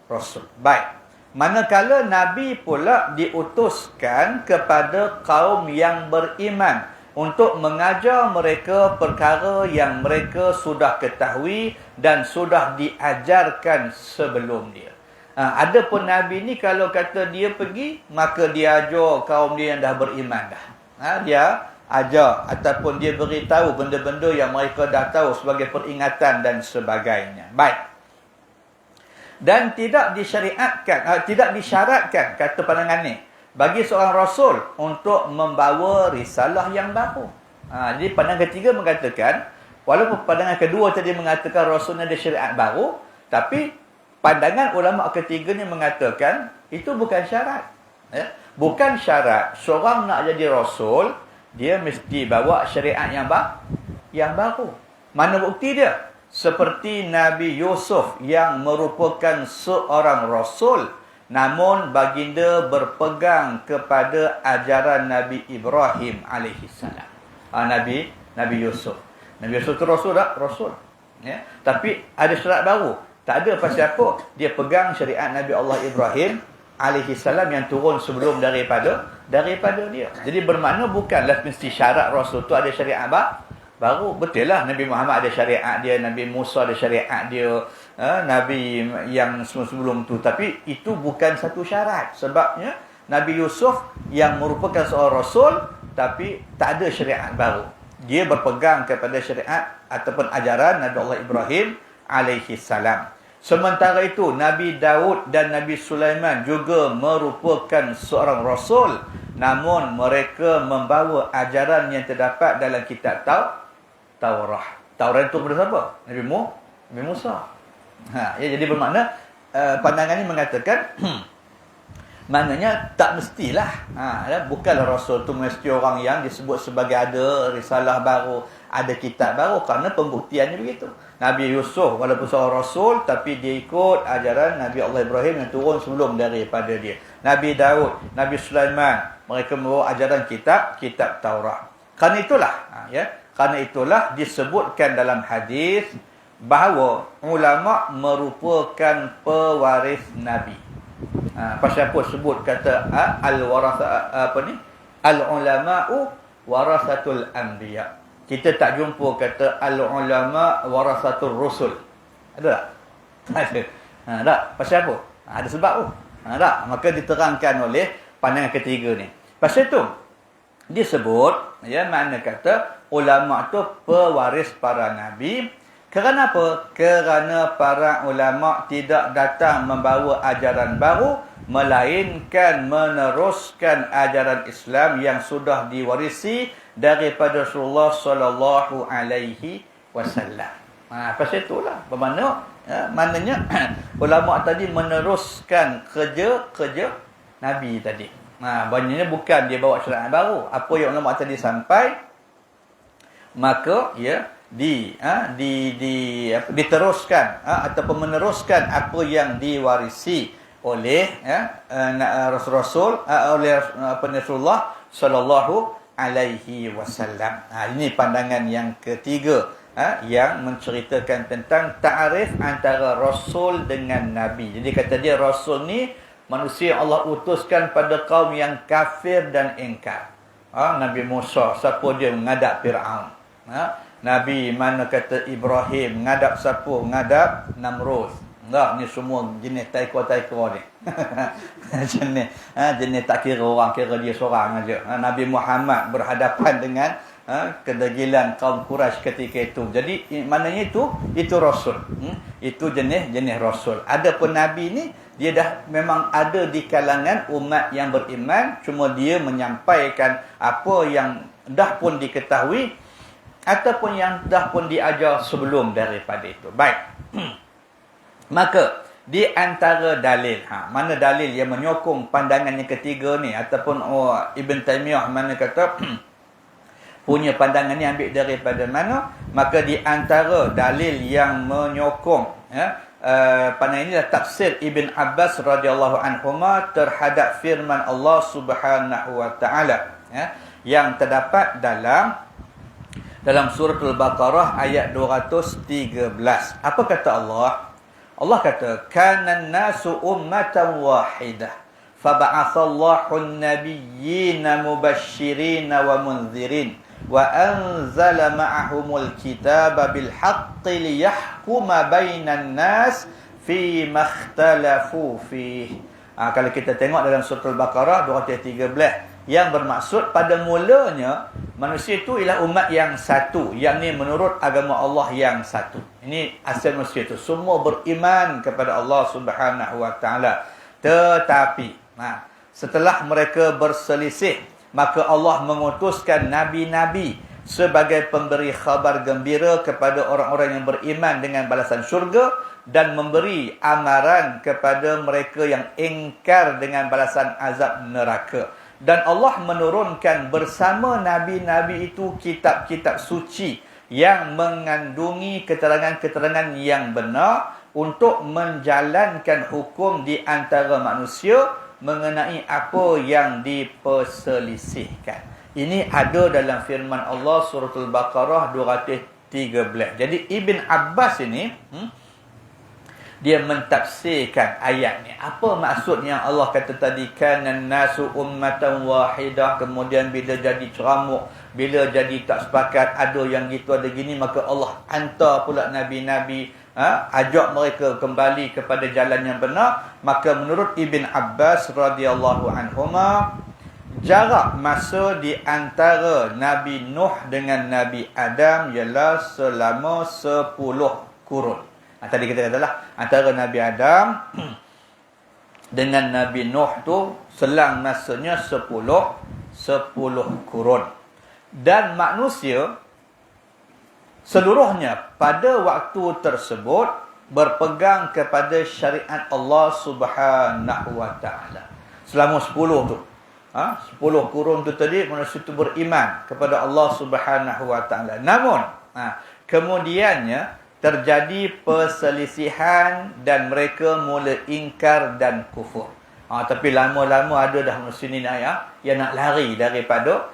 Rasul. Baik. Manakala Nabi pula diutuskan kepada kaum yang beriman untuk mengajar mereka perkara yang mereka sudah ketahui dan sudah diajarkan sebelum dia. Adapun Nabi ni kalau kata dia pergi, maka dia ajar kaum dia yang dah beriman dah. Dia ajar ataupun dia beritahu benda-benda yang mereka dah tahu sebagai peringatan dan sebagainya. Baik. Dan tidak disyariatkan, tidak disyaratkan, kata pandangan ni, bagi seorang Rasul untuk membawa risalah yang baru. Jadi pandangan ketiga mengatakan, walaupun pandangan kedua tadi mengatakan Rasul ada syariat baru, tapi pandangan ulama ketiga ni mengatakan itu bukan syarat. Bukan syarat seorang nak jadi Rasul dia mesti bawa syariat yang baru. Mana bukti dia? Seperti Nabi Yusuf yang merupakan seorang Rasul, namun baginda berpegang kepada ajaran Nabi Ibrahim alaihissalam. Nabi Yusuf. Nabi Yusuf itu Rasul tak? Rasul. Tapi ada syarat baru. Tak ada pasal apa? Dia pegang syariat Nabi Allah Ibrahim alaihissalam yang turun sebelum daripada dia. Jadi bermakna bukanlah mesti syarat Rasul tu ada syariat baru. Betul lah Nabi Muhammad ada syariat dia, Nabi Musa ada syariat dia, Nabi yang sebelum tu. Tapi itu bukan satu syarat. Sebabnya Nabi Yusuf yang merupakan seorang Rasul tapi tak ada syariat baru. Dia berpegang kepada syariat ataupun ajaran Nabi Allah Ibrahim alaihissalam. Sementara itu, Nabi Daud dan Nabi Sulaiman juga merupakan seorang Rasul. Namun, mereka membawa ajaran yang terdapat dalam kitab Taurah. Taurah itu kepada siapa? Nabi Musa. Jadi bermakna, pandangan ini mengatakan, maknanya tak mestilah. Bukanlah Rasul itu mesti orang yang disebut sebagai ada risalah baru, ada kitab baru. Kerana pembuktiannya begitu. Nabi Yusuf walaupun seorang Rasul, tapi dia ikut ajaran Nabi Allah Ibrahim yang turun sebelum daripada dia. Nabi Daud, Nabi Sulaiman, mereka membawa ajaran kitab Taurat. Kerana itulah disebutkan dalam hadis bahawa ulama merupakan pewaris Nabi. Pasal apa sebut kata al-ulama'u warasatul anbiya. Kita tak jumpa kata al-ulama warasatul rusul. Ada tak? Tak. Pasal apa? Ada sebab tu. Tak. Maka diterangkan oleh pandangan ketiga ni. Pasal tu disebut makna kata ulama tu pewaris para nabi. Kerana apa? Kerana para ulama tidak datang membawa ajaran baru, melainkan meneruskan ajaran Islam yang sudah diwarisi daripada Rasulullah sallallahu alaihi wasallam. Pasal itulah bermakna maknanya ulama tadi meneruskan kerja Nabi tadi. Banyaknya bukan dia bawa syariat baru. Apa yang ulama tadi sampai, maka diteruskan ataupun meneruskan apa yang diwarisi oleh Rasul oleh Rasulullah sallallahu alaihi wasallam. Ini pandangan yang ketiga yang menceritakan tentang ta'arif antara Rasul dengan Nabi. Jadi kata dia Rasul ni manusia Allah utuskan pada kaum yang kafir dan ingkar. Nabi Musa, siapa dia? Menghadap Fir'aun. Nabi mana kata Ibrahim, menghadap siapa? Menghadap Namrud. Ni semua jenis taiko-taiko ni. jenis tak kira orang, kira dia seorang aja. Nabi Muhammad berhadapan dengan kedegilan kaum Quraisy ketika itu. Jadi maknanya itu Rasul. Itu jenis Rasul. Adapun Nabi ni dia dah memang ada di kalangan umat yang beriman, cuma dia menyampaikan apa yang dah pun diketahui ataupun yang dah pun diajar sebelum daripada itu. Baik. Maka di antara dalil, mana dalil yang menyokong pandangan yang ketiga ni ataupun Ibn Taymiyah mana kata punya pandangan ni ambil daripada mana? Maka di antara dalil yang menyokong pandangan ini adalah tafsir Ibn Abbas radhiyallahu anhuma terhadap firman Allah Subhanahu wa taala yang terdapat dalam surah Al-Baqarah ayat 213. Apa kata Allah? Allah kata, "Kana an-nasu ummatan wahidah, faba'athallahu an-nabiyyina mubasysyirin wa mundzirin, wa anzala ma'ahumul kitaba bil haqqi liyahkuma bainan nas fi makhtalafu fihi." Kalau kita tengok dalam surah Al-Baqarah 213, yang bermaksud pada mulanya manusia itu ialah umat yang satu, yang ni menurut agama Allah yang satu. Ini asal manusia itu semua beriman kepada Allah Subhanahu wa taala. Tetapi setelah mereka berselisih, maka Allah mengutuskan nabi-nabi sebagai pemberi khabar gembira kepada orang-orang yang beriman dengan balasan syurga dan memberi amaran kepada mereka yang ingkar dengan balasan azab neraka. Dan Allah menurunkan bersama nabi-nabi itu kitab-kitab suci yang mengandungi keterangan-keterangan yang benar untuk menjalankan hukum di antara manusia mengenai apa yang diperselisihkan. Ini ada dalam firman Allah surah Al-Baqarah 213. Jadi Ibn Abbas ini dia mentafsirkan ayat ni. Apa maksud yang Allah kata tadi, kanan nasu ummatan wahidah, kemudian bila jadi ceramuk, bila jadi tak sepakat, ada yang gitu ada gini, maka Allah hantar pula nabi-nabi, ajak mereka kembali kepada jalan yang benar. Maka menurut Ibn Abbas radhiyallahu anhuma, jarak masa di antara Nabi Nuh dengan Nabi Adam ialah selama 10 kurun. Tadi kita katalah antara Nabi Adam dengan Nabi Nuh tu selang masanya 10 kurun. Dan manusia seluruhnya pada waktu tersebut berpegang kepada syariat Allah Subhanahu wa taala. Selama 10 tu. 10 kurun tu tadi manusia itu beriman kepada Allah Subhanahu wa taala. Namun kemudiannya terjadi perselisihan dan mereka mula ingkar dan kufur. Tapi lama-lama ada dah manusia ni yang nak lari daripada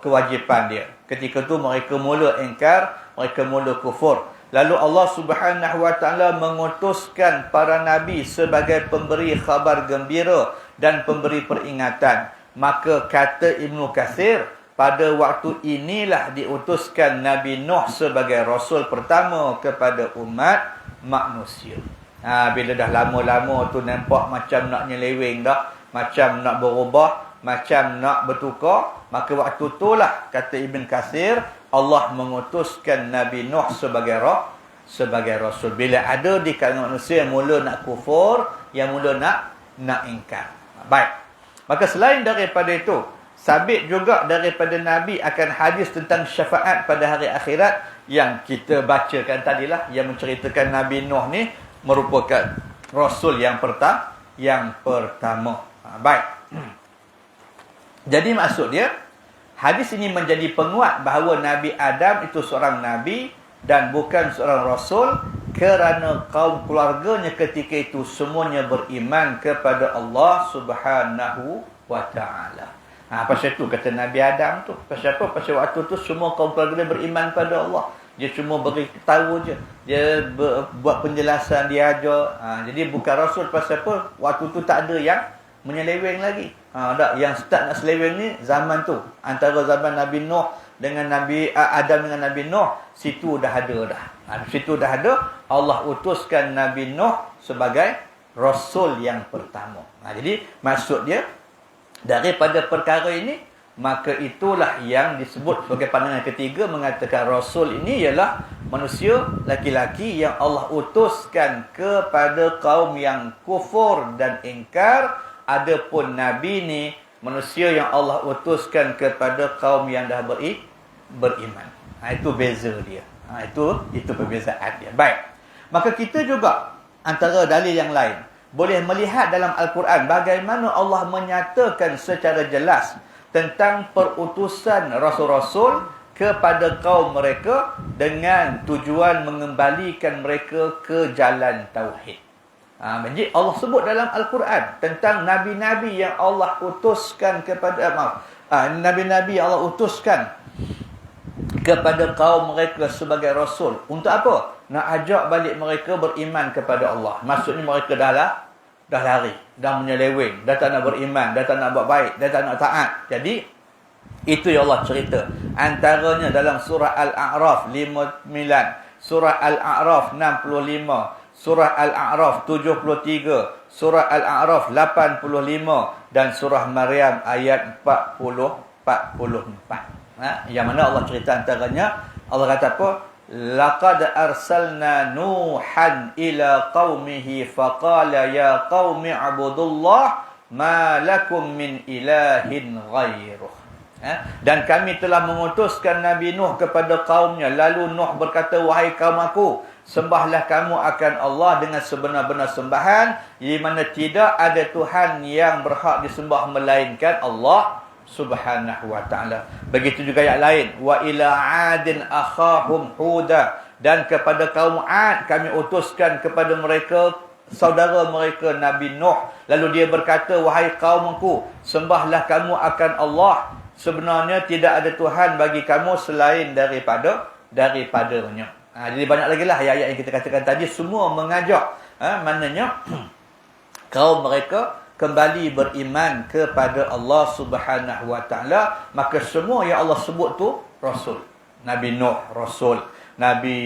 kewajipan dia. Ketika tu mereka mula ingkar, mereka mula kufur. Lalu Allah Subhanahu wa taala mengutuskan para nabi sebagai pemberi khabar gembira dan pemberi peringatan. Maka kata Ibnu Katsir, pada waktu inilah diutuskan Nabi Nuh sebagai Rasul pertama kepada umat manusia. Bila dah lama-lama tu nampak macam nak nyeleweng dah, macam nak berubah, macam nak bertukar, maka waktu itulah kata Ibn Katsir, Allah mengutuskan Nabi Nuh sebagai Rasul. Bila ada di kalangan manusia yang mula nak kufur, yang mula nak ingkar. Baik. Maka selain daripada itu, sabit juga daripada Nabi akan hadis tentang syafaat pada hari akhirat yang kita bacakan tadilah, yang menceritakan Nabi Nuh ni merupakan Rasul yang pertama. Baik. Jadi maksud dia, Hadis ini menjadi penguat bahawa Nabi Adam itu seorang Nabi dan bukan seorang Rasul, kerana kaum keluarganya ketika itu semuanya beriman kepada Allah Subhanahu wa Ta'ala. Pasal itu kata Nabi Adam tu. Pasal apa? Pasal waktu tu semua kaum keluarga dia beriman pada Allah. Dia cuma beritahu je. Dia buat penjelasan, dia ajar. Jadi bukan Rasul. Pasal apa? Waktu tu tak ada yang menyeleweng lagi. Tak, yang start nak seleweng ni zaman tu. Antara zaman Nabi Nuh dengan Nabi Adam dengan Nabi Nuh, situ dah ada dah. Situ dah ada. Allah utuskan Nabi Nuh sebagai Rasul yang pertama. Jadi maksud dia, daripada perkara ini, maka itulah yang disebut sebagai pandangan ketiga, mengatakan Rasul ini ialah manusia laki-laki yang Allah utuskan kepada kaum yang kufur dan ingkar. Adapun Nabi ni manusia yang Allah utuskan kepada kaum yang dah beriman. Itu beza dia. Itu perbezaan dia. Baik. Maka kita juga antara dalil yang lain boleh melihat dalam Al-Quran bagaimana Allah menyatakan secara jelas tentang perutusan rasul-rasul kepada kaum mereka dengan tujuan mengembalikan mereka ke jalan tauhid. Jadi Allah sebut dalam Al-Quran tentang nabi-nabi yang Allah utuskan kepada nabi-nabi yang Allah utuskan kepada kaum mereka sebagai rasul. Untuk apa? Nak ajak balik mereka beriman kepada Allah. Maksudnya mereka dah lari, dah menyeleweng, dah tak nak beriman, dah tak nak buat baik, dah tak nak taat. Jadi itu yang Allah cerita. Antaranya dalam surah Al-A'raf 59, surah Al-A'raf 65, surah Al-A'raf 73, surah Al-A'raf 85 dan surah Maryam ayat 44. Yang mana Allah cerita antaranya, Allah kata apa? Laqad arsalna Nuhan ila qaumihi faqala ya qaumi ibudullah ma lakum min ilahin ghairuh. Dan kami telah mengutuskan Nabi Nuh kepada kaumnya. Lalu Nuh berkata, wahai kaum aku, sembahlah kamu akan Allah dengan sebenar-benar sembahan, di mana tidak ada Tuhan yang berhak disembah melainkan Allah Subhanahu wa Ta'ala. Begitu juga ayat lain, wa ila 'adin akhahum huda, dan kepada kaum 'Ad kami utuskan kepada mereka saudara mereka Nabi Nuh. Lalu dia berkata, wahai kaumku, sembahlah kamu akan Allah, sebenarnya tidak ada Tuhan bagi kamu selain daripadanya. Jadi banyak lagi lah ayat-ayat yang kita katakan tadi, semua mengajak maknanya kaum mereka kembali beriman kepada Allah Subhanahu wa Ta'ala. Maka semua yang Allah sebut tu Rasul. Nabi Nuh Rasul, Nabi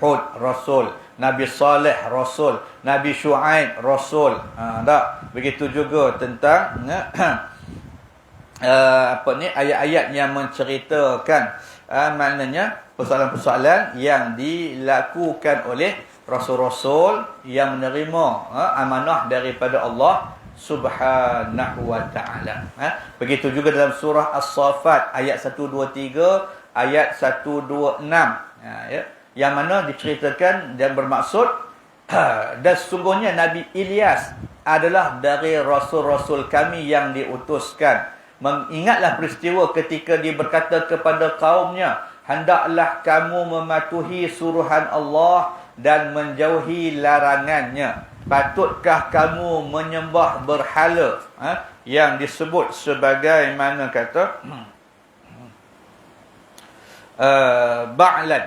Hud Rasul, Nabi Saleh Rasul, Nabi Shu'aib Rasul. Begitu juga tentang ayat-ayat yang menceritakan maknanya persoalan-persoalan yang dilakukan oleh rasul-rasul yang menerima amanah daripada Allah Subhanahu wa Ta'ala. Begitu juga dalam surah As-Saffat ayat 123, ayat 126, yang mana diceritakan dan bermaksud dan sesungguhnya Nabi Ilyas adalah dari rasul-rasul kami yang diutuskan. Mengingatlah peristiwa ketika dia berkata kepada kaumnya, hendaklah kamu mematuhi suruhan Allah dan menjauhi larangannya. Patutkah kamu menyembah berhala yang disebut sebagai mana kata Ba'lan,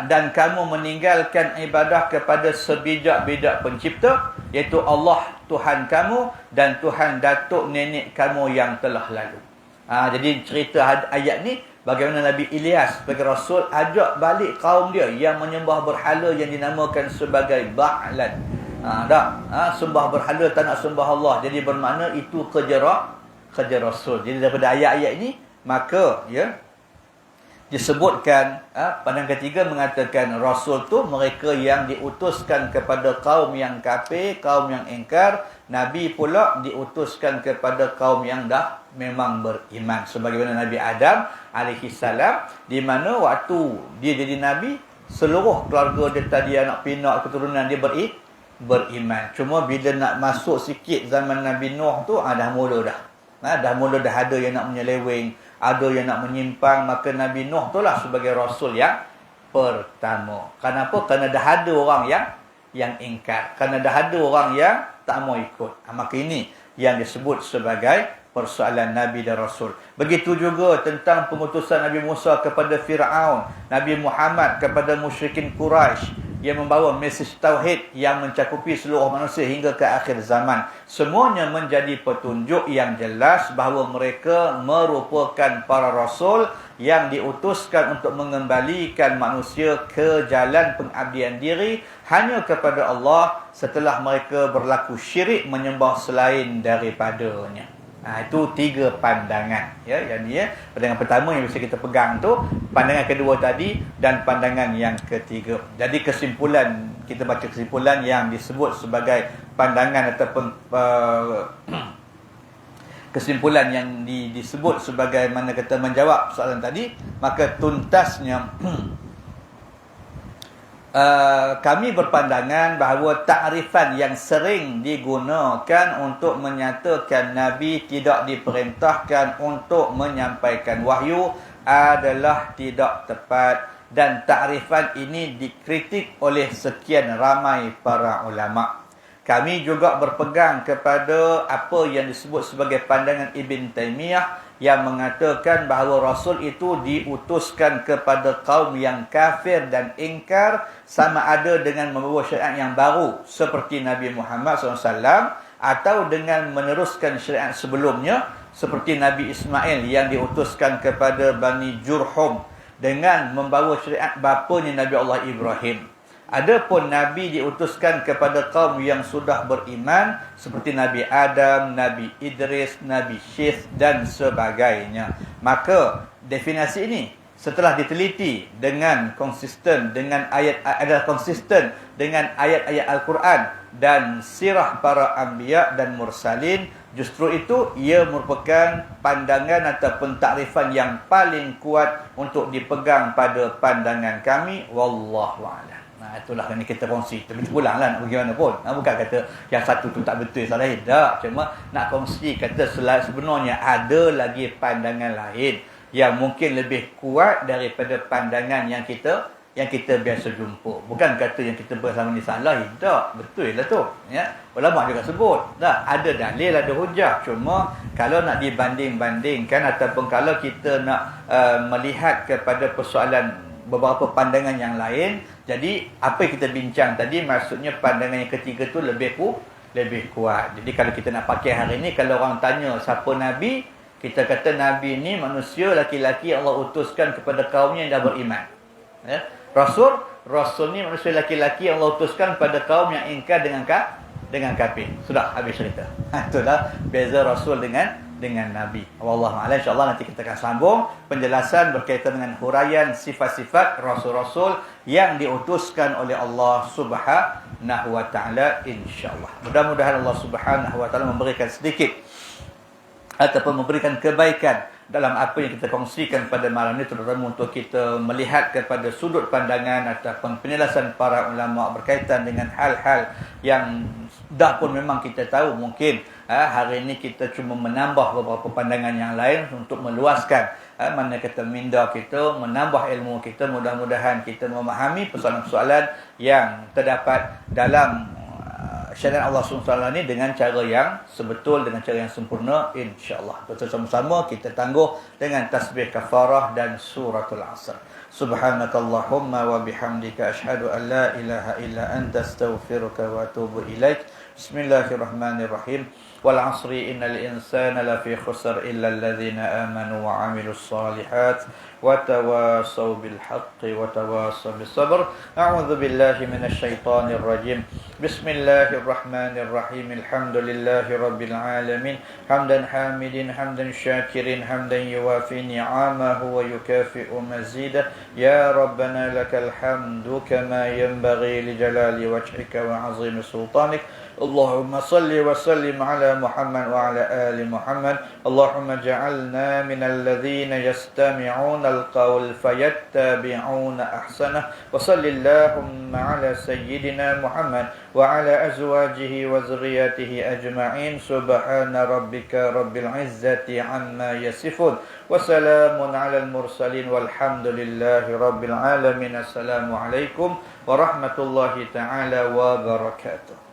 dan kamu meninggalkan ibadah kepada sebijak-bijak pencipta, iaitu Allah Tuhan kamu dan Tuhan datuk nenek kamu yang telah lalu. Jadi cerita ayat ni bagaimana Nabi Ilyas sebagai Rasul ajak balik kaum dia yang menyembah berhala yang dinamakan sebagai Ba'lan. Sembah berhala, tak nak sembah Allah. Jadi bermakna itu kerja Rasul. Jadi daripada ayat-ayat ini, maka disebutkan pandangan ketiga mengatakan Rasul tu mereka yang diutuskan kepada kaum yang kafir, kaum yang ingkar. Nabi pula diutuskan kepada kaum yang dah memang beriman, sebagaimana Nabi Adam alaihissalam, di mana waktu dia jadi Nabi, seluruh keluarga dia tadi, anak pinak, keturunan dia beriman. Cuma bila nak masuk sikit zaman Nabi Nuh tu, dah mula dah. Dah mula dah ada yang nak menyeleweng, ada yang nak menyimpang, maka Nabi Nuh itulah sebagai Rasul yang pertama. Kenapa? Kerana dah ada orang yang ingkar. Kerana dah ada orang yang tak mau ikut. Maka ini yang disebut sebagai persoalan Nabi dan Rasul. Begitu juga tentang pengutusan Nabi Musa kepada Fir'aun, Nabi Muhammad kepada musyrikin Quraisy, yang membawa mesej tauhid yang mencakupi seluruh manusia hingga ke akhir zaman. Semuanya menjadi petunjuk yang jelas bahawa mereka merupakan para rasul yang diutuskan untuk mengembalikan manusia ke jalan pengabdian diri hanya kepada Allah setelah mereka berlaku syirik menyembah selain daripadanya. Itu 3 pandangan, ya. Yang ni, pandangan pertama yang bisa kita pegang tu, pandangan kedua tadi, dan pandangan yang ketiga. Jadi kesimpulan, kita baca kesimpulan yang disebut sebagai pandangan ataupun kesimpulan yang disebut sebagai mana kata menjawab soalan tadi, maka tuntasnya kami berpandangan bahawa takrifan yang sering digunakan untuk menyatakan Nabi tidak diperintahkan untuk menyampaikan wahyu adalah tidak tepat, dan takrifan ini dikritik oleh sekian ramai para ulama. Kami juga berpegang kepada apa yang disebut sebagai pandangan Ibn Taymiyah yang mengatakan bahawa Rasul itu diutuskan kepada kaum yang kafir dan ingkar, sama ada dengan membawa syariat yang baru seperti Nabi Muhammad SAW, atau dengan meneruskan syariat sebelumnya seperti Nabi Ismail yang diutuskan kepada Bani Jurhum dengan membawa syariat bapanya Nabi Allah Ibrahim. Adapun Nabi diutuskan kepada kaum yang sudah beriman seperti Nabi Adam, Nabi Idris, Nabi Syith dan sebagainya. Maka definisi ini setelah diteliti dengan konsisten dengan adalah konsisten dengan ayat-ayat Al-Quran dan sirah para anbiya dan mursalin, justru itu ia merupakan pandangan ataupun takrifan yang paling kuat untuk dipegang pada pandangan kami. Wallahu a'lam. Itulah yang kita kongsi. Tapi pulanglah nak bagaimana pun. Bukan kata yang satu tu tak betul, salah. Tak. Cuma nak kongsi kata sebenarnya ada lagi pandangan lain yang mungkin lebih kuat daripada pandangan yang kita biasa jumpa. Bukan kata yang kita bersama ni salah. Tak. Betul lah tu. Ya. Ulama juga sebut. Tak. Ada dalil, ada hujah. Cuma kalau nak dibanding-bandingkan ataupun kalau kita nak melihat kepada persoalan beberapa pandangan yang lain, jadi apa yang kita bincang tadi, maksudnya pandangan yang ketiga tu lebih kuat. Jadi kalau kita nak pakai hari ni, kalau orang tanya siapa Nabi, kita kata Nabi ni manusia laki-laki Allah utuskan kepada kaumnya yang dah beriman. Ya? Rasul ni manusia laki-laki Allah utuskan kepada kaum yang ingkar dengan kafir. Sudah habis cerita. Itulah beza Rasul dengan Nabi. Wallahu a'lam. InsyaAllah nanti kita akan sambung penjelasan berkaitan dengan huraian sifat-sifat Rasul-Rasul yang diutuskan oleh Allah Subhanahu wa ta'ala, insyaAllah. Mudah-mudahan Allah Subhanahu wa ta'ala memberikan sedikit ataupun memberikan kebaikan dalam apa yang kita kongsikan pada malam ini, terutama untuk kita melihat kepada sudut pandangan ataupun penjelasan para ulama berkaitan dengan hal-hal yang dah pun memang kita tahu. Mungkin hari ini kita cuma menambah beberapa pandangan yang lain untuk meluaskan mana kata minda kita, menambah ilmu kita. Mudah-mudahan kita memahami persoalan-persoalan yang terdapat dalam syariat Allah SWT ni dengan cara yang sebetul, dengan cara yang sempurna, insyaAllah. Bersama-sama kita tangguh dengan tasbih kafarah dan suratul asr. Subhanakallahumma wa bihamdika ashhadu an la ilaha illa anta astaghfiruka wa atubu ilaik. Bismillahirrahmanirrahim. Wal asri innal insana lafi khusr illa alladhina amanu wa amilus solihat wa tawasaw bil haqqi wa tawasaw bis sabr. A'udzu billahi minasy syaithanir rajim. Bismillahirrahmanirrahim. Alhamdulillahi rabbil alamin. Hamdan hamidin, hamdan syakirin, hamdan yuwafi ni'amahu wa yukafi'u mazidah. يا ربنا لك الحمد كما ينبغي لجلال وجهك وعظيم سلطانك. اللهم صل وسلم على محمد وعلى آل محمد. اللهم اجعلنا من الذين يستمعون القول فيتبعون أحسنه. وصل اللهم على سيدنا محمد وعلى أزواجه وذرياته أجمعين. سبحان ربك رب العزة عما يصفون وسلام على المرسلين والحمد لله رب العالمين. السلام عليكم ورحمة الله تعالى وبركاته.